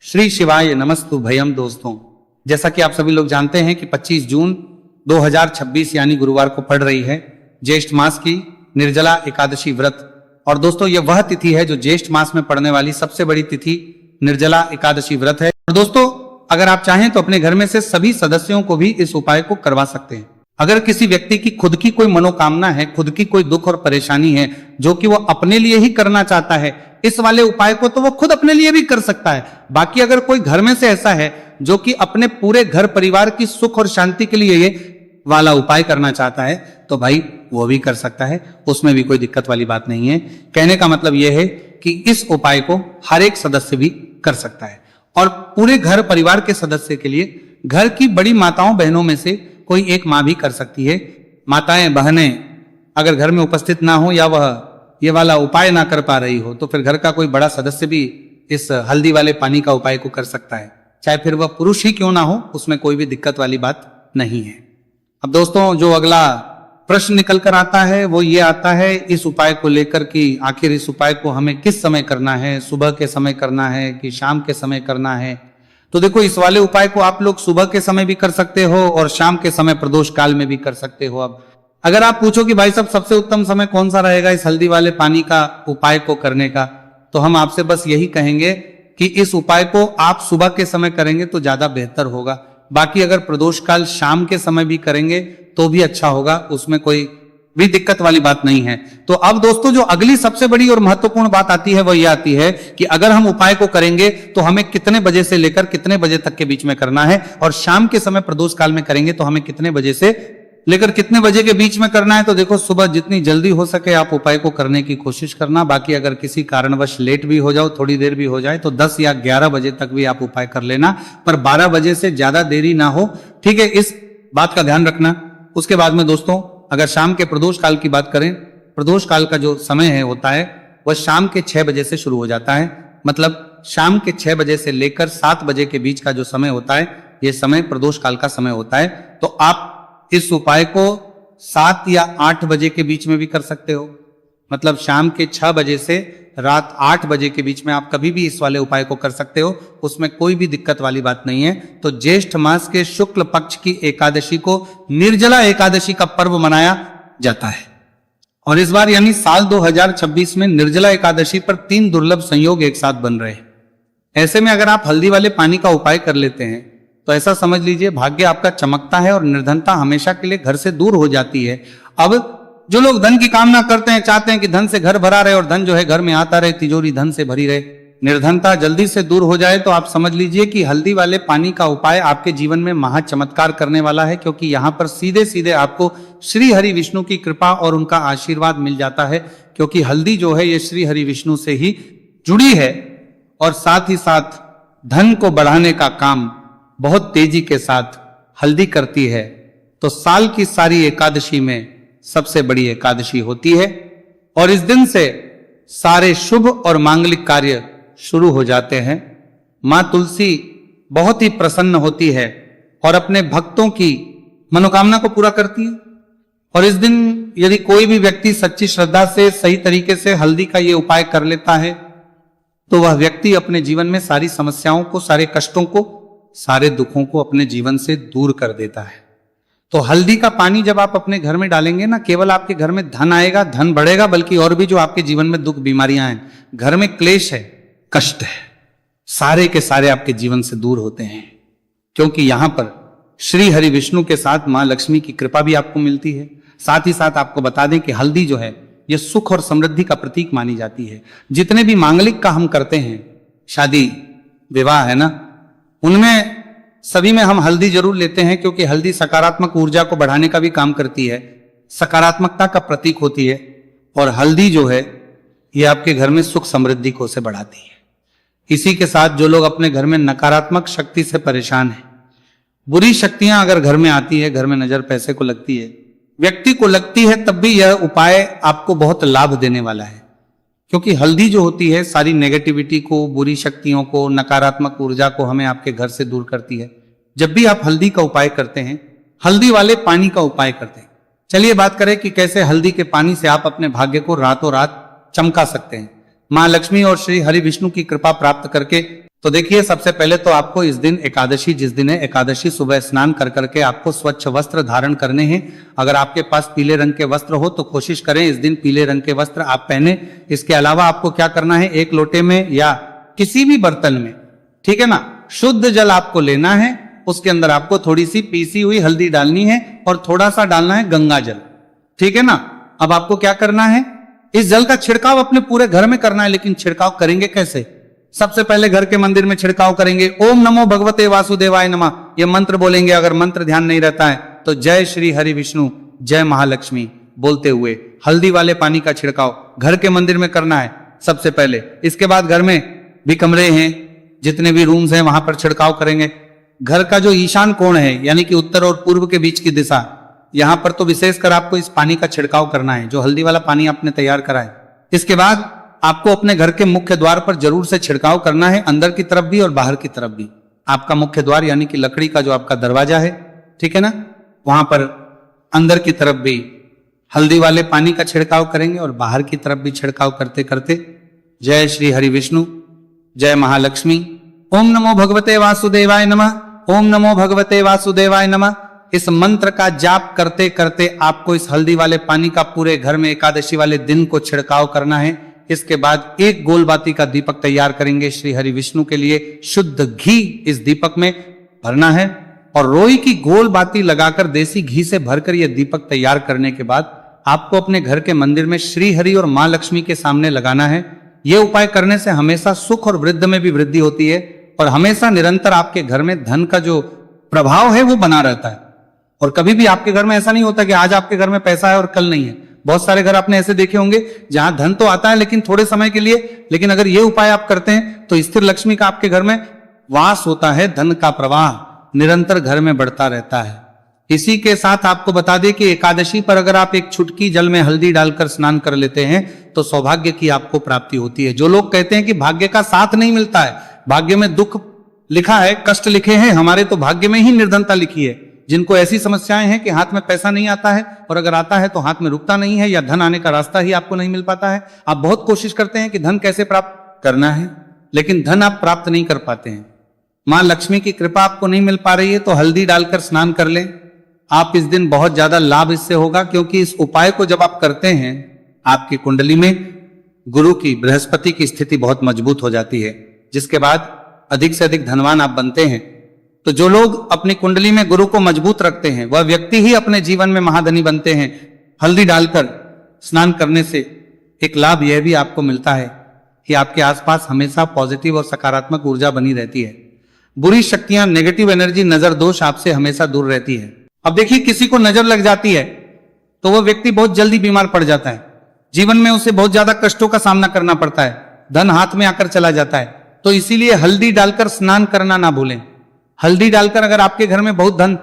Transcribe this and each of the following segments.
श्री शिवाय नमस्तु भयम। दोस्तों, जैसा कि आप सभी लोग जानते हैं कि 25 जून 2026 यानी गुरुवार को पड़ रही है ज्येष्ठ मास की निर्जला एकादशी व्रत। और दोस्तों, यह वह तिथि है जो ज्येष्ठ मास में पड़ने वाली सबसे बड़ी तिथि निर्जला एकादशी व्रत है। और दोस्तों, अगर आप चाहें तो अपने घर में से सभी सदस्यों को भी इस उपाय को करवा सकते हैं। अगर किसी व्यक्ति की खुद की कोई मनोकामना है, खुद की कोई दुख और परेशानी है जो कि वो अपने लिए ही करना चाहता है, इस वाले उपाय को तो वो खुद अपने लिए भी कर सकता है। बाकी अगर कोई घर में से ऐसा है जो कि अपने पूरे घर परिवार की सुख और शांति के लिए ये वाला उपाय करना चाहता है तो भाई वो भी कर सकता है, उसमें भी कोई दिक्कत वाली बात नहीं है। कहने का मतलब यह है कि इस उपाय को हर एक सदस्य भी कर सकता है और पूरे घर परिवार के सदस्य के लिए घर की बड़ी माताओं बहनों में से कोई एक मां भी कर सकती है। माताएं बहनें अगर घर में उपस्थित ना हो या वह ये वाला उपाय ना कर पा रही हो तो फिर घर का कोई बड़ा सदस्य भी इस हल्दी वाले पानी का उपाय को कर सकता है, चाहे फिर वह पुरुष ही क्यों ना हो, उसमें कोई भी दिक्कत वाली बात नहीं है। अब दोस्तों, जो अगला प्रश्न निकल कर आता है वो ये आता है इस उपाय को लेकर कि आखिर इस उपाय को हमें किस समय करना है, सुबह के समय करना है कि शाम के समय करना है। तो देखो, इस वाले उपाय को आप लोग सुबह के समय भी कर सकते हो और शाम के समय प्रदोष काल में भी कर सकते हो। अब अगर आप पूछो कि भाई साहब सबसे उत्तम समय कौन सा रहेगा इस हल्दी वाले पानी का उपाय को करने का, तो हम आपसे बस यही कहेंगे कि इस उपाय को आप सुबह के समय करेंगे तो ज्यादा बेहतर होगा। बाकी अगर प्रदोष काल शाम के समय भी करेंगे तो भी अच्छा होगा, उसमें कोई भी दिक्कत वाली बात नहीं है। तो अब दोस्तों, जो अगली सबसे बड़ी और महत्वपूर्ण बात आती है वो ये आती है कि अगर हम उपाय को करेंगे तो हमें कितने बजे से लेकर कितने बजे तक के बीच में करना है, और शाम के समय प्रदोष काल में करेंगे तो हमें कितने बजे से लेकर कितने बजे के बीच में करना है। तो देखो, सुबह जितनी जल्दी हो सके आप उपाय को करने की कोशिश करना। बाकी अगर किसी कारणवश लेट भी हो जाओ, थोड़ी देर भी हो जाए, तो 10 या 11 बजे तक भी आप उपाय कर लेना, पर 12 बजे से ज्यादा देरी ना हो, ठीक है, इस बात का ध्यान रखना। उसके बाद में दोस्तों, अगर शाम के प्रदोष काल की बात करें, प्रदोष काल का जो समय है होता है वह शाम के 6 बजे से शुरू हो जाता है। मतलब शाम के 6 बजे से लेकर 7 बजे के बीच का जो समय होता है, यह समय प्रदोष काल का समय होता है। तो आप इस उपाय को 7 या 8 बजे के बीच में भी कर सकते हो। मतलब शाम के 6 बजे से रात 8 बजे के बीच में आप कभी भी इस वाले उपाय को कर सकते हो, उसमें कोई भी दिक्कत वाली बात नहीं है। तो ज्येष्ठ मास के शुक्ल पक्ष की एकादशी को निर्जला एकादशी का पर्व मनाया जाता है। और इस बार यानी साल 2026 में निर्जला एकादशी पर 3 दुर्लभ संयोग एक साथ बन रहे हैं। ऐसे में अगर आप हल्दी वाले पानी का उपाय कर लेते हैं तो ऐसा समझ लीजिए भाग्य आपका चमकता है और निर्धनता हमेशा के लिए घर से दूर हो जाती है। अब जो लोग धन की कामना करते हैं, चाहते हैं कि धन से घर भरा रहे और धन जो है घर में आता रहे, तिजोरी धन से भरी रहे, निर्धनता जल्दी से दूर हो जाए, तो आप समझ लीजिए कि हल्दी वाले पानी का उपाय आपके जीवन में महा चमत्कार करने वाला है। क्योंकि यहां पर सीधे सीधे आपको श्री हरि विष्णु की कृपा और उनका आशीर्वाद मिल जाता है। क्योंकि हल्दी जो है ये श्री हरि विष्णु से ही जुड़ी है और साथ ही साथ धन को बढ़ाने का काम बहुत तेजी के साथ हल्दी करती है। तो साल की सारी एकादशी में सबसे बड़ी एकादशी होती है और इस दिन से सारे शुभ और मांगलिक कार्य शुरू हो जाते हैं। मां तुलसी बहुत ही प्रसन्न होती है और अपने भक्तों की मनोकामना को पूरा करती है। और इस दिन यदि कोई भी व्यक्ति सच्ची श्रद्धा से सही तरीके से हल्दी का ये उपाय कर लेता है तो वह व्यक्ति अपने जीवन में सारी समस्याओं को, सारे कष्टों को, सारे दुखों को अपने जीवन से दूर कर देता है। तो हल्दी का पानी जब आप अपने घर में डालेंगे ना, केवल आपके घर में धन आएगा, धन बढ़ेगा, बल्कि और भी जो आपके जीवन में दुख बीमारियां हैं, घर में क्लेश है, कष्ट है, सारे के सारे आपके जीवन से दूर होते हैं। क्योंकि यहां पर श्री हरि विष्णु के साथ मां लक्ष्मी की कृपा भी आपको मिलती है। साथ ही साथ आपको बता दें कि हल्दी जो है यह सुख और समृद्धि का प्रतीक मानी जाती है। जितने भी मांगलिक का हम करते हैं, शादी विवाह है ना, उनमें सभी में हम हल्दी जरूर लेते हैं। क्योंकि हल्दी सकारात्मक ऊर्जा को बढ़ाने का भी काम करती है, सकारात्मकता का प्रतीक होती है। और हल्दी जो है ये आपके घर में सुख समृद्धि को से बढ़ाती है। इसी के साथ जो लोग अपने घर में नकारात्मक शक्ति से परेशान हैं, बुरी शक्तियां अगर घर में आती है, घर में नजर पैसे को लगती है, व्यक्ति को लगती है, तब भी यह उपाय आपको बहुत लाभ देने वाला है। क्योंकि हल्दी जो होती है सारी नेगेटिविटी को, बुरी शक्तियों को, नकारात्मक ऊर्जा को हमें आपके घर से दूर करती है। जब भी आप हल्दी का उपाय करते हैं, हल्दी वाले पानी का उपाय करते हैं, चलिए बात करें कि कैसे हल्दी के पानी से आप अपने भाग्य को रातों रात चमका सकते हैं। मां लक्ष्मी और श्री हरि विष्णु की कृपा प्राप्त करके तो देखिए, सबसे पहले तो आपको इस दिन एकादशी, जिस दिन है एकादशी, सुबह स्नान कर करके आपको स्वच्छ वस्त्र धारण करने हैं। अगर आपके पास पीले रंग के वस्त्र हो तो कोशिश करें इस दिन पीले रंग के वस्त्र आप पहने। इसके अलावा आपको क्या करना है, एक लोटे में या किसी भी बर्तन में, ठीक है ना, शुद्ध जल आपको लेना है। उसके अंदर आपको थोड़ी सी पीसी हुई हल्दी डालनी है और थोड़ा सा डालना है गंगा जल, ठीक है ना। अब आपको क्या करना है, इस जल का छिड़काव अपने पूरे घर में करना है। लेकिन छिड़काव करेंगे कैसे? सबसे पहले घर के मंदिर में छिड़काव करेंगे। ओम नमो भगवते वासुदेवाय नमः, यह मंत्र बोलेंगे। अगर मंत्र ध्यान नहीं रहता है तो जय श्री हरि विष्णु, जय महालक्ष्मी बोलते हुए हल्दी वाले पानी का छिड़काव घर के मंदिर में करना है सबसे पहले। इसके बाद घर में भी कमरे हैं, जितने भी रूम्स हैं, वहां पर छिड़काव करेंगे। घर का जो ईशान कोण है, यानी कि उत्तर और पूर्व के बीच की दिशा, यहां पर तो विशेषकर आपको इस पानी का छिड़काव करना है, जो हल्दी वाला पानी आपने तैयार करा है। इसके बाद आपको अपने घर के मुख्य द्वार पर जरूर से छिड़काव करना है, अंदर की तरफ भी और बाहर की तरफ भी। आपका मुख्य द्वार यानी कि लकड़ी का जो आपका दरवाजा है, ठीक है ना, वहां पर अंदर की तरफ भी हल्दी वाले पानी का छिड़काव करेंगे और बाहर की तरफ भी छिड़काव करते करते जय श्री हरि विष्णु, जय महालक्ष्मी, ओम नमो भगवते वासुदेवाय नमः, ओम नमो भगवते वासुदेवाय नमः, इस मंत्र का जाप करते करते आपको इस हल्दी वाले पानी का पूरे घर में एकादशी वाले दिन को छिड़काव करना है। इसके बाद एक गोल बाती का दीपक तैयार करेंगे श्री हरि विष्णु के लिए। शुद्ध घी इस दीपक में भरना है और रोई की गोल बाती लगाकर देसी घी से भरकर यह दीपक तैयार करने के बाद आपको अपने घर के मंदिर में श्री हरि और मां लक्ष्मी के सामने लगाना है। यह उपाय करने से हमेशा सुख और वृद्धि में भी वृद्धि होती है और हमेशा निरंतर आपके घर में धन का जो प्रभाव है वो बना रहता है। और कभी भी आपके घर में ऐसा नहीं होता कि आज आपके घर में पैसा है और कल नहीं है। बहुत सारे घर आपने ऐसे देखे होंगे जहां धन तो आता है लेकिन थोड़े समय के लिए, लेकिन अगर ये उपाय आप करते हैं तो स्थिर लक्ष्मी का आपके घर में वास होता है, धन का प्रवाह निरंतर घर में बढ़ता रहता है। इसी के साथ आपको बता दें कि एकादशी पर अगर आप एक चुटकी जल में हल्दी डालकर स्नान कर लेते हैं तो सौभाग्य की आपको प्राप्ति होती है। जो लोग कहते हैं कि भाग्य का साथ नहीं मिलता है, भाग्य में दुख लिखा है, कष्ट लिखे हैं, हमारे तो भाग्य में ही निर्धनता लिखी है। जिनको ऐसी समस्याएं हैं कि हाथ में पैसा नहीं आता है और अगर आता है तो हाथ में रुकता नहीं है या धन आने का रास्ता ही आपको नहीं मिल पाता है। आप बहुत कोशिश करते हैं कि धन कैसे प्राप्त करना है, लेकिन धन आप प्राप्त नहीं कर पाते हैं। मां लक्ष्मी की कृपा आपको नहीं मिल पा रही है तो हल्दी डालकर स्नान कर लें। आप इस दिन बहुत ज्यादा लाभ इससे होगा, क्योंकि इस उपाय को जब आप करते हैं आपकी कुंडली में गुरु की, बृहस्पति की स्थिति बहुत मजबूत हो जाती है, जिसके बाद अधिक से अधिक धनवान आप बनते हैं। तो जो लोग अपनी कुंडली में गुरु को मजबूत रखते हैं वह व्यक्ति ही अपने जीवन में महाधनी बनते हैं। हल्दी डालकर स्नान करने से एक लाभ यह भी आपको मिलता है कि आपके आसपास हमेशा पॉजिटिव और सकारात्मक ऊर्जा बनी रहती है। बुरी शक्तियां, नेगेटिव एनर्जी, नजर दोष आपसे हमेशा दूर रहती है। अब देखिए, किसी को नजर लग जाती है तो वह व्यक्ति बहुत जल्दी बीमार पड़ जाता है, जीवन में उसे बहुत ज्यादा कष्टों का सामना करना पड़ता है, धन हाथ में आकर चला जाता है। तो इसीलिए हल्दी डालकर स्नान करना ना भूलें। हल्दी डालकर अगर आपके घर में बहुत धन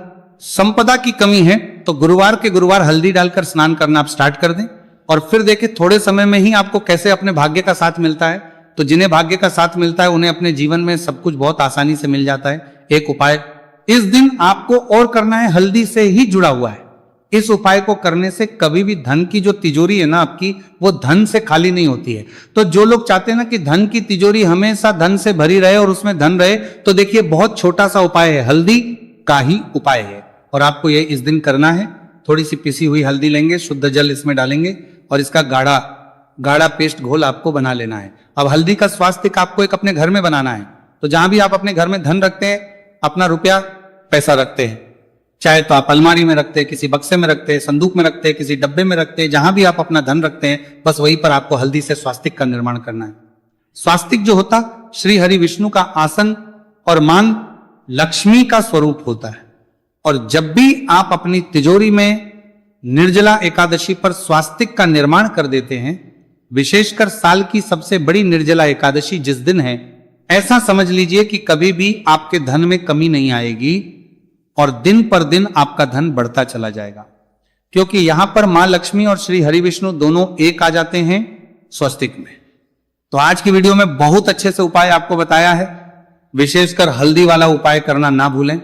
संपदा की कमी है तो गुरुवार के गुरुवार हल्दी डालकर स्नान करना आप स्टार्ट कर दें और फिर देखिए थोड़े समय में ही आपको कैसे अपने भाग्य का साथ मिलता है। तो जिन्हें भाग्य का साथ मिलता है उन्हें अपने जीवन में सब कुछ बहुत आसानी से मिल जाता है। एक उपाय इस दिन आपको और करना है, हल्दी से ही जुड़ा हुआ है। इस उपाय को करने से कभी भी धन की जो तिजोरी है ना आपकी, वो धन से खाली नहीं होती है। तो जो लोग चाहते हैं ना कि धन की तिजोरी हमेशा धन से भरी रहे और उसमें धन रहे, तो देखिए बहुत छोटा सा उपाय है, हल्दी का ही उपाय है और आपको ये इस दिन करना है। थोड़ी सी पिसी हुई हल्दी लेंगे, शुद्ध जल इसमें डालेंगे और इसका गाढ़ा पेस्ट घोल आपको बना लेना है। अब हल्दी का स्वास्थ्य आपको एक अपने घर में बनाना है। तो जहां भी आप अपने घर में धन रखते हैं, अपना रुपया पैसा रखते हैं, चाहे तो आप अलमारी में रखते हैं, किसी बक्से में रखते हैं, संदूक में रखते हैं, किसी डब्बे में रखते हैं, जहां भी आप अपना धन रखते हैं, बस वहीं पर आपको हल्दी से स्वास्तिक का निर्माण करना है। स्वास्तिक जो होता श्री हरि विष्णु का आसन और मान लक्ष्मी का स्वरूप होता है। और जब भी आप अपनी तिजोरी में निर्जला एकादशी पर स्वास्तिक का निर्माण कर देते हैं, विशेषकर साल की सबसे बड़ी निर्जला एकादशी जिस दिन है, ऐसा समझ लीजिए कि कभी भी आपके धन में कमी नहीं आएगी और दिन पर दिन आपका धन बढ़ता चला जाएगा, क्योंकि यहां पर मां लक्ष्मी और श्री हरि विष्णु दोनों एक आ जाते हैं स्वस्तिक में। तो आज की वीडियो में बहुत अच्छे से उपाय आपको बताया है, विशेषकर हल्दी वाला उपाय करना ना भूलें।